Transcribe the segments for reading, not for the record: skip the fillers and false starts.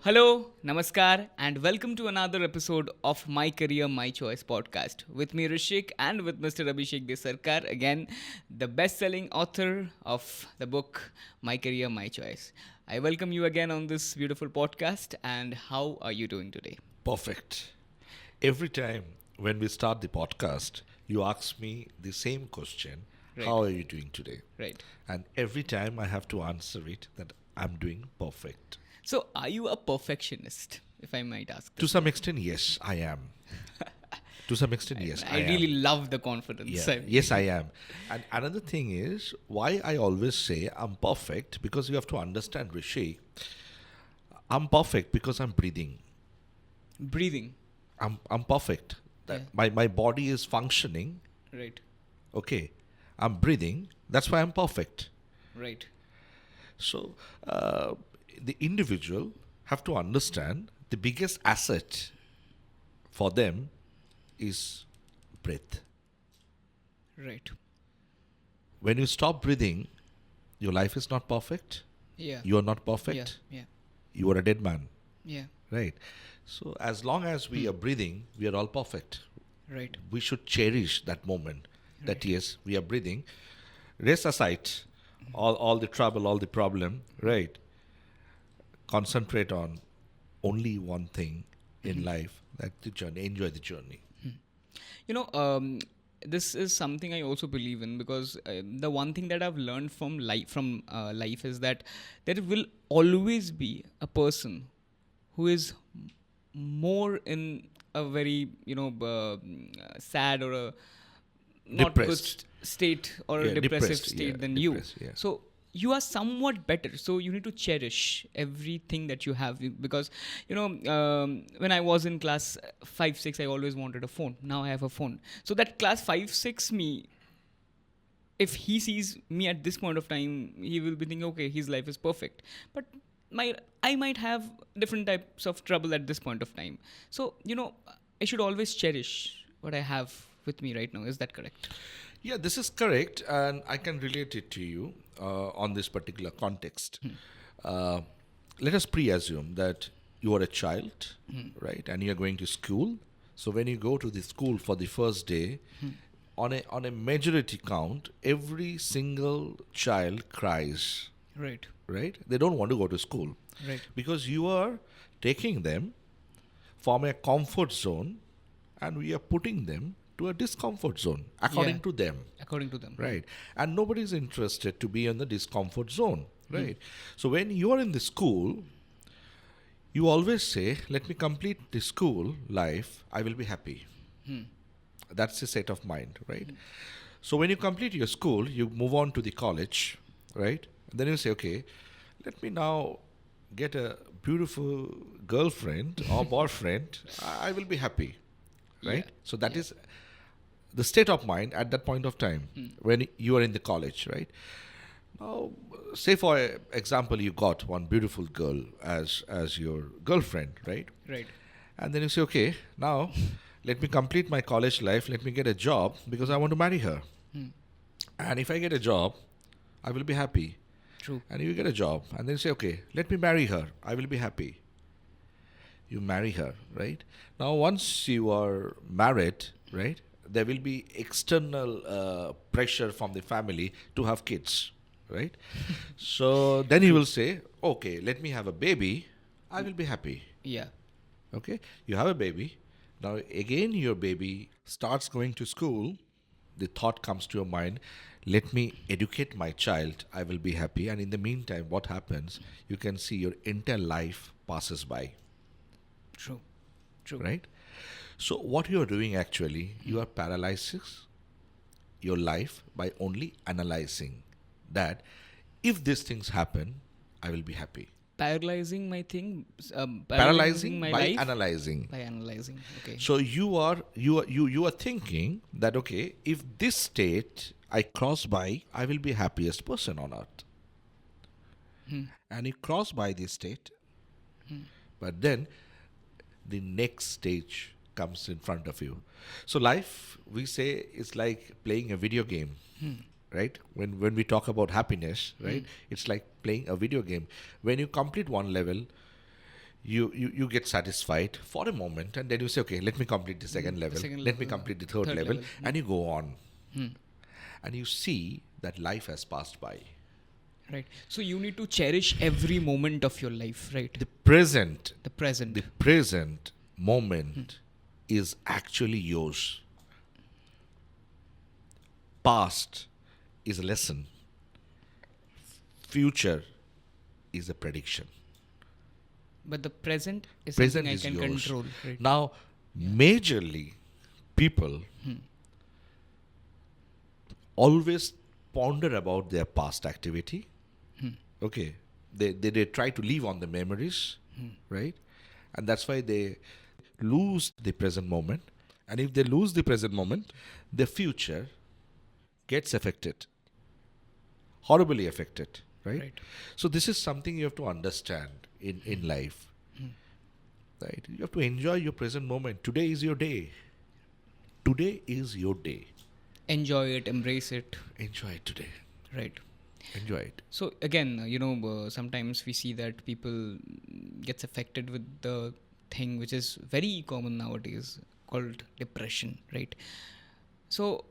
Hello, Namaskar, and welcome to another episode of My Career, My Choice podcast. With me, Hrishik, and with Mr. Abhishake De Sarkar, again, the best selling author of the book My Career, My Choice. I welcome you again on this beautiful podcast, and how are you doing today? Perfect. Every time when we start the podcast, you ask me the same question. Right. How are you doing today? Right. And every time I have to answer it that I'm doing perfect. So, are you a perfectionist, if I might ask? To some extent, yes, I am. To some extent, yes, I I really am. love the confidence. Yeah. Yes, I am. And another thing is why I always say I'm perfect, because you have to understand, Rishi, I'm perfect because I'm breathing. Breathing. I'm perfect. That Yeah. my body is functioning. Right. Okay. I'm breathing. That's why I'm perfect. Right. So the individual have to understand the biggest asset for them is breath. Right. When you stop breathing, your life is not perfect. Yeah. You are not perfect. Yeah. You are a dead man. Yeah. Right. So as long as we are breathing, we are all perfect. Right. We should cherish that moment that yes, we are breathing. Rest aside all the trouble, all the problem, right? Concentrate on only one thing in life, like the journey. Enjoy the journey. You know, this is something I also believe in because the one thing that I've learned from life is that there will always be a person who is more in a very sad or a not good Depressed. state or a Yeah, depressive depressed, state yeah, than you. depressed, yeah. So you are somewhat better. So you need to cherish everything that you have because when I was in class 5 6, I always wanted a phone. Now I have a phone. So that class 5 6 me, if he sees me at this point of time, he will be thinking, okay, his life is perfect. But I might have different types of trouble at this point of time. So I should always cherish what I have with me right now. Is that correct? Yeah, this is correct, and I can relate it to you on this particular context. Uh, Let us pre-assume that you are a child, right, and you are going to school. So when you go to the school for the first day, on a majority count, every single child cries, Right. right? They don't want to go to school Right. because you are taking them from a comfort zone, and we are putting them to a discomfort zone according Yeah. to them. According to them. Right. And nobody is interested to be in the discomfort zone. Right. So when you are in the school, you always say, let me complete the school life, I will be happy. That's the state of mind, right? So when you complete your school, you move on to the college, right? And then you say, okay, let me now get a beautiful girlfriend or boyfriend, I will be happy, right? Yeah. So that Yeah. is the state of mind at that point of time when you are in the college, right? Now, say for example, you got one beautiful girl as your girlfriend, right? Right. And then you say, okay, now let me complete my college life. Let me get a job because I want to marry her. And if I get a job, I will be happy. True. And you get a job, and then you say, okay, let me marry her. I will be happy. You marry her, right? Now, once you are married, right, there will be external pressure from the family to have kids, right? So then you will say, okay, let me have a baby. I will be happy. Yeah. Okay, you have a baby. Now, again, your baby starts going to school. The thought comes to your mind, let me educate my child. I will be happy. And in the meantime, what happens? You can see your entire life passes by, True. True. right? So, what you are doing actually, you are paralyzing your life by only analyzing that if these things happen, I will be happy. Paralyzing my thing. Paralyzing my by life analyzing. by analyzing. Okay. So you are thinking that okay, if this state I cross by, I will be happiest person on earth. And you cross by this state, but then the next stage comes in front of you. So life, we say, is like playing a video game. right? When we talk about happiness, right? It's like playing a video game. When you complete one level, you get satisfied for a moment, and then you say, okay, let me complete the second level, let me complete the third level, and you go on. And you see that life has passed by. Right. So you need to cherish every moment of your life, right? The present The present. moment is actually yours. Past is a lesson. Future is a prediction. But the present is Present something I is can yours. control, right? Now, majorly, people always ponder about their past activity. Okay, they try to live on the memories, right? And that's why they lose the present moment. And if they lose the present moment, the future gets affected, horribly affected, right? Right. So this is something you have to understand in life, right? You have to enjoy your present moment. Today is your day. Today is your day. Enjoy it, embrace it, Enjoy it today. right? Enjoy it. So again, sometimes we see that people gets affected with the thing which is very common nowadays called depression, right? So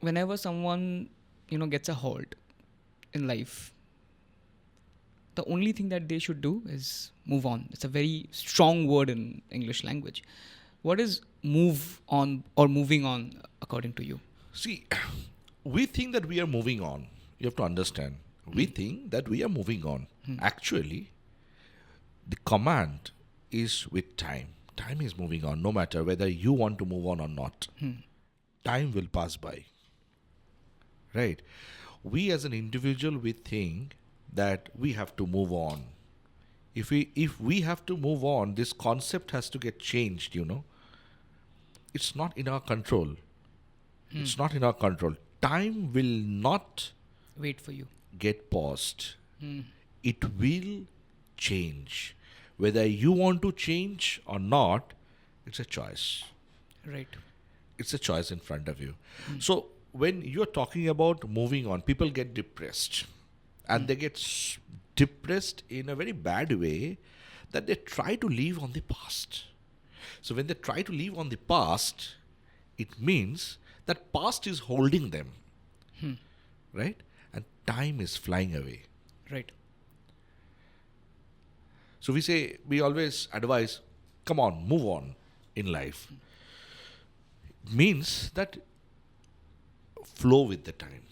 whenever someone gets a halt in life, the only thing that they should do is move on. It's a very strong word in English language. What is move on or moving on according to you? See, we think that we are moving on. You have to understand. We think that we are moving on. Actually, the command is with time. Time is moving on, no matter whether you want to move on or not. Time will pass by. Right? We as an individual, we think that we have to move on. If we have to move on, this concept has to get changed, It's not in our control. It's not in our control. Time will not Wait for you. get paused. It will change. Whether you want to change or not, it's a choice. Right. It's a choice in front of you. So when you're talking about moving on, people get depressed. And they get depressed in a very bad way that they try to live on the past. So when they try to live on the past, it means that past is holding them. Right? And time is flying away. Right. So we always advise, come on, move on in life. It means that flow with the time.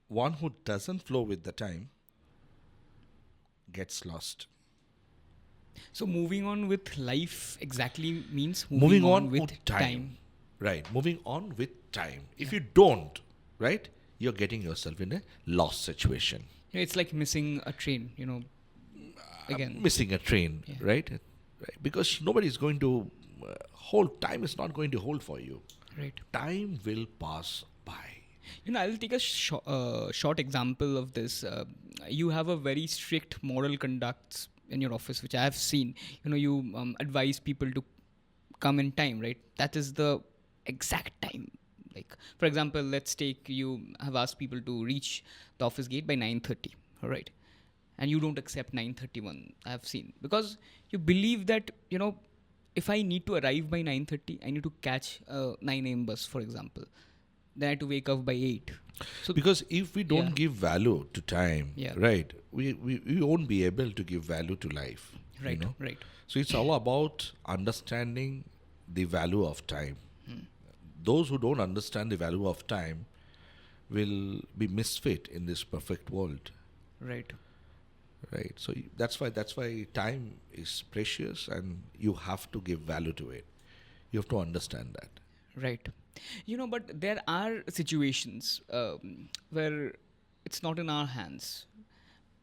One who doesn't flow with the time gets lost. So moving on with life exactly means Moving on with time. Right. Moving on with time. If you don't, right, you're getting yourself in a lost situation. It's like missing a train, again. Missing a train, right? Because nobody is going to hold, time is not going to hold for you. Right. Time will pass by. I'll take a short example of this. You have a very strict moral conducts in your office, which I have seen. You advise people to come in time, right? That is the exact time. Like, for example, let's take you have asked people to reach the office gate by 9:30, all right? And you don't accept 9:31. I have seen, because you believe that if I need to arrive by 9:30, I need to catch a 9 a.m. bus, for example. Then I have to wake up by 8. So because if we don't give value to time, right, we won't be able to give value to life. Right, right. So it's all about understanding the value of time. Those who don't understand the value of time will be misfit in this perfect world. Right. Right. So that's why time is precious, and you have to give value to it. You have to understand that. Right. But there are situations where it's not in our hands,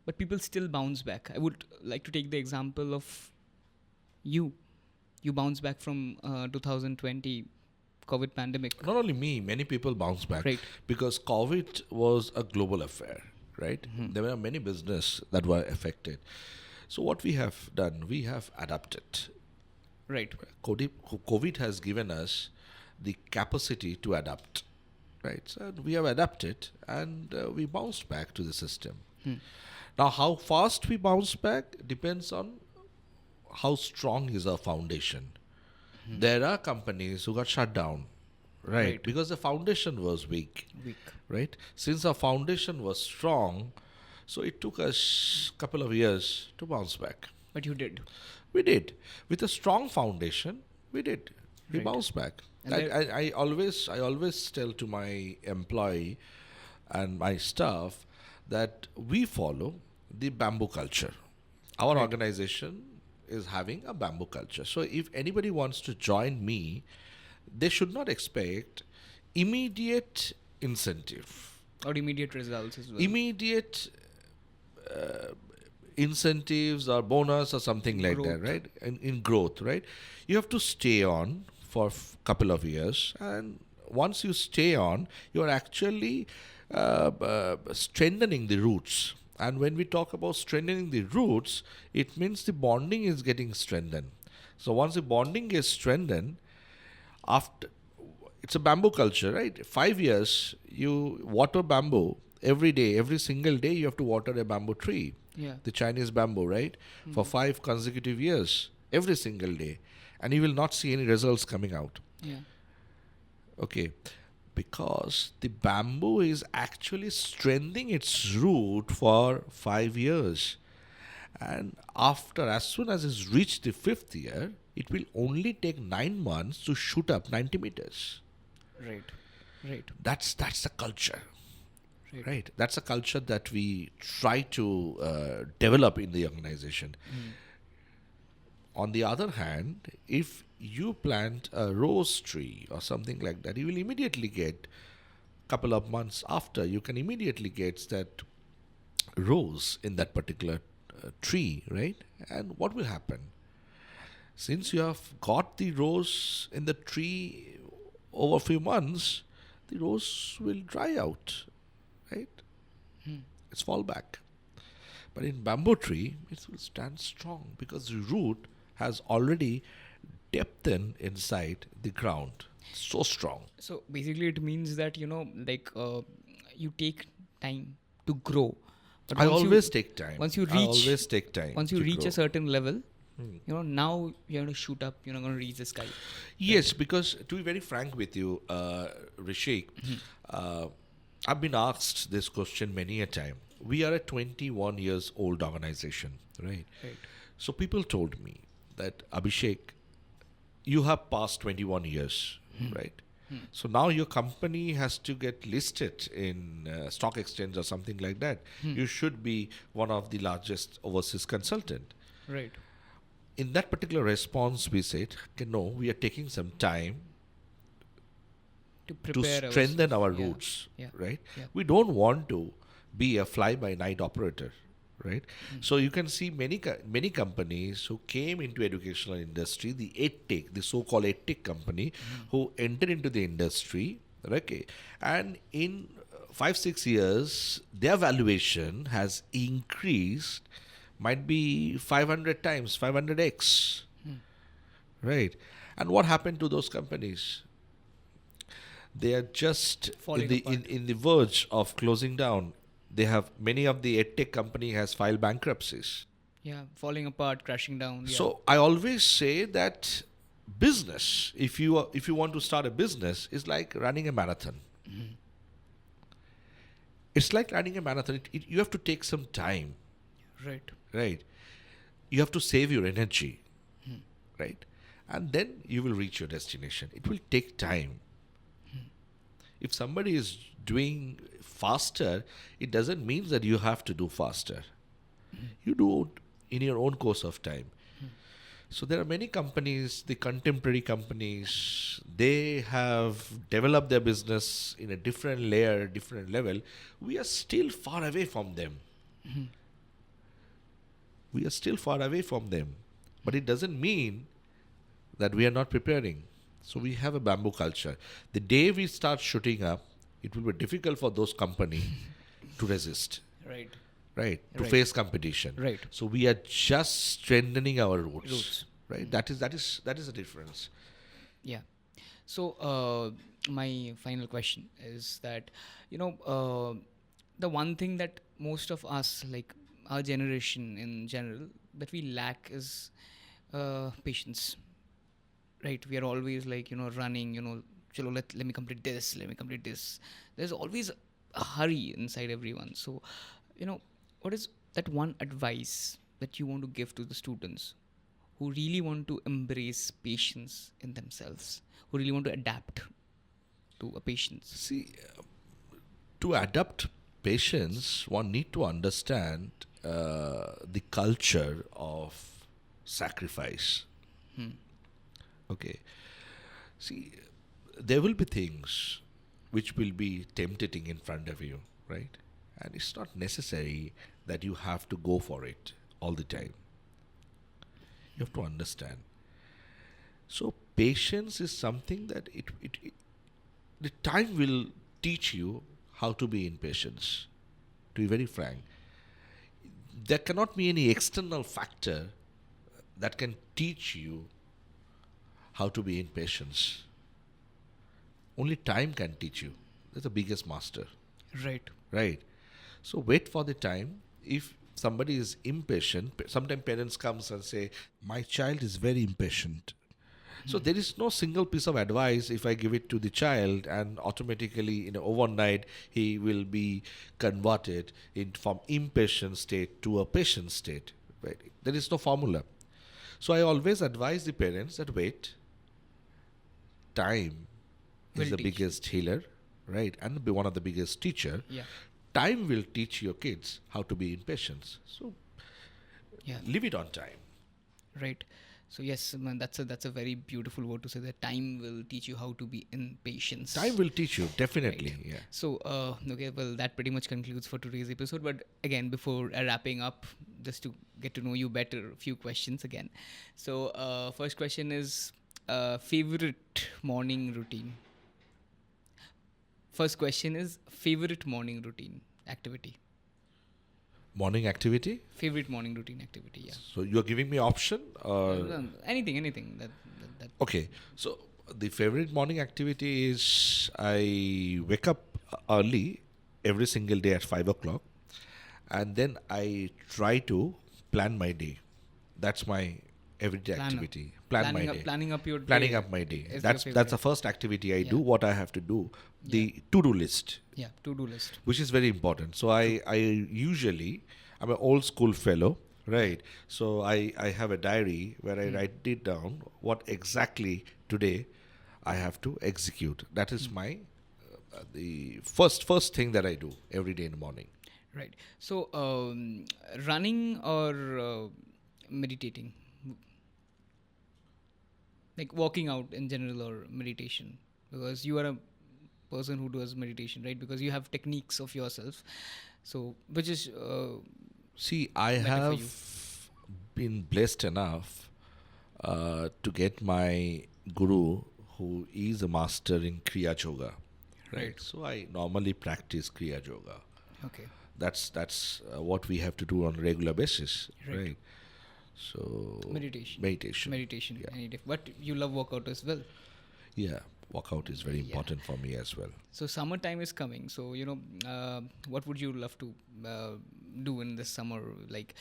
but people still bounce back. I would like to take the example of you. You bounce back from 2020 COVID pandemic. Not only me, many people bounce back. Right. Because COVID was a global affair, right? There were many business that were affected. So what we have done, we have adapted. Right. COVID has given us the capacity to adapt, right? So we have adapted, and we bounced back to the system. Now, how fast we bounce back depends on how strong is our foundation. There are companies who got shut down, right? Right. Because the foundation was weak, Weak. right? Since our foundation was strong, so it took us a couple of years to bounce back. But you did. We did. With a strong foundation, we did. We Right. bounced back. And I always tell to my employee and my staff that we follow the bamboo culture. Our Right. organization is having a bamboo culture. So if anybody wants to join me, they should not expect immediate incentive, Or immediate results as well. immediate incentives or bonus or something like that, Growth. right? In growth, right? You have to stay on for a couple of years, and once you stay on, you are actually strengthening the roots. And when we talk about strengthening the roots, it means the bonding is getting strengthened. So once the bonding is strengthened, after it's a bamboo culture, right? 5 years you water bamboo every day, every single day you have to water a bamboo tree, Yeah. the Chinese bamboo, right? For 5 consecutive years, every single day, and you will not see any results coming out. Yeah. Okay, because the bamboo is actually strengthening its root for 5 years, and after, as soon as it's reached the fifth year, it will only take 9 months to shoot up 90 meters. Right. Right. That's the culture, Right. right? That's a culture that we try to develop in the organization. On the other hand, if you plant a rose tree or something like that, you will immediately get, couple of months after, you can immediately get that rose in that particular tree, right? And what will happen? Since you have got the rose in the tree over a few months, the rose will dry out, right? It's fall back. But in bamboo tree, it will stand strong because the root has already depthened inside the ground. So strong. So basically, it means that you take time to grow. But I once you- always take time. once you I reach- always take time. once you to reach grow. a certain level, now you're going to shoot up. You're not going to reach the sky. Yes, because to be very frank with you, Rishik, I've been asked this question many a time. We are a 21 years old organization, right? Right. So people told me that, Abhishek, you have passed 21 years, right? So now your company has to get listed in stock exchange or something like that. You should be one of the largest overseas consultant. Right. In that particular response, we said, okay, no, we are taking some time To to prepare strengthen our ourselves. Yeah. roots, Yeah. right? Yeah. We don't want to be a fly-by-night operator, right? So you can see many companies who came into educational industry, the EdTech, the so-called EdTech company, who entered into the industry, okay, and in 5-6 years, their valuation has increased, might be 500 times, 500x, right? And what happened to those companies? They are just Falling in the verge of closing down. They have, many of the edtech company has filed bankruptcies. Yeah. Falling apart, crashing down. Yeah. So I always say that business, if you want to start a business, is like running a marathon. It's like running a marathon. You have to take some time, Right. right? You have to save your energy, right? And then you will reach your destination. It will take time. If somebody is doing faster, it doesn't mean that you have to do faster. You do it in your own course of time. So there are many companies, the contemporary companies, they have developed their business in a different layer, different level. We are still far away from them. We are still far away from them. But it doesn't mean that we are not preparing. So we have a bamboo culture. The day we start shooting up, it will be difficult for those companies to resist, Right. right? To Right. face competition. Right. So we are just strengthening our roots, Roots. right? That is the difference. Yeah. So my final question is that the one thing that most of us, like our generation in general that we lack is patience. Right? We are always like, running, chalo, let me complete this, let me complete this. There's always a hurry inside everyone. So, what is that one advice that you want to give to the students who really want to embrace patience in themselves, who really want to adapt to a patience? See, to adapt patience, one need to understand the culture of sacrifice. Okay. See, there will be things which will be tempting in front of you, right? And it's not necessary that you have to go for it all the time. You have to understand. So patience is something that the time will teach you how to be in patience. To be very frank, there cannot be any external factor that can teach you how to be in patience. Only time can teach you. That's the biggest master, Right. right? So wait for the time. If somebody is impatient, sometimes parents comes and say, "My child is very impatient." So there is no single piece of advice if I give it to the child and automatically, overnight he will be converted from impatient state to a patient state. Right? There is no formula. So I always advise the parents that wait. Time is Will the teach. biggest healer, right? And be one of the biggest teacher. Yeah. Time will teach your kids how to be in patience. So Yeah. leave it on time. Right. So yes, man, that's a very beautiful word to say. That time will teach you how to be in patience. Time will teach you, definitely. Right. Yeah. So, okay, well, that pretty much concludes for today's episode. But again, before wrapping up, just to get to know you better, a few questions again. So, first question is favorite morning routine. First question is favorite morning routine activity. Morning activity. Favorite morning routine activity. Yeah. So you're giving me option or Anything that. okay. So the favorite morning activity is I wake up early every single day at 5 o'clock, and then I try to plan my day. That's my everyday Planner. activity. Plan my day. Planning up your Planning day up my day. is your That's favorite. the first activity I Yeah. do. What I have to do, the to-do list, Yeah, to-do list. which is very important. So I usually, I'm an old school fellow, right? So I have a diary where I write it down what exactly today I have to execute. That is my the first thing that I do every day in the morning. Right. So, running or meditating? Like walking out in general or meditation? Because you are a person who does meditation, right? Because you have techniques of yourself. So, which is See, I better for you? have been blessed enough to get my guru, who is a master in Kriya Yoga. Right. So I normally practice Kriya Yoga. Okay. That's what we have to do on a regular basis, Right. right? So Meditation. meditation. Meditation. Any but you love workout as well. Yeah, workout is very Yeah. important for me as well. So summertime is coming. So what would you love to do in this summer? Like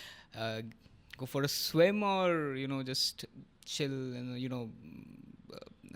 go for a swim, or just chill and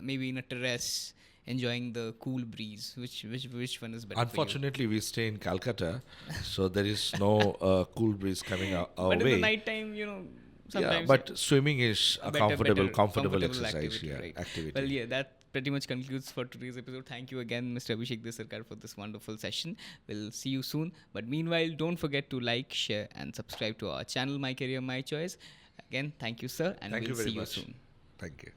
maybe in a terrace enjoying the cool breeze. Which one is better? Unfortunately, we stay in Calcutta, so there is no cool breeze coming our for you? But way. in the night time, Yeah, sometimes but swimming is a comfortable exercise. activity, Yeah, right. activity. Well, yeah, that pretty much concludes for today's episode. Thank you again, Mr. Abhishake De Sarkar, for this wonderful session. We'll see you soon. But meanwhile, don't forget to like, share, and subscribe to our channel, My Career, My Choice. Again, thank you, sir, and Thank we'll you very see much. you soon. Thank you.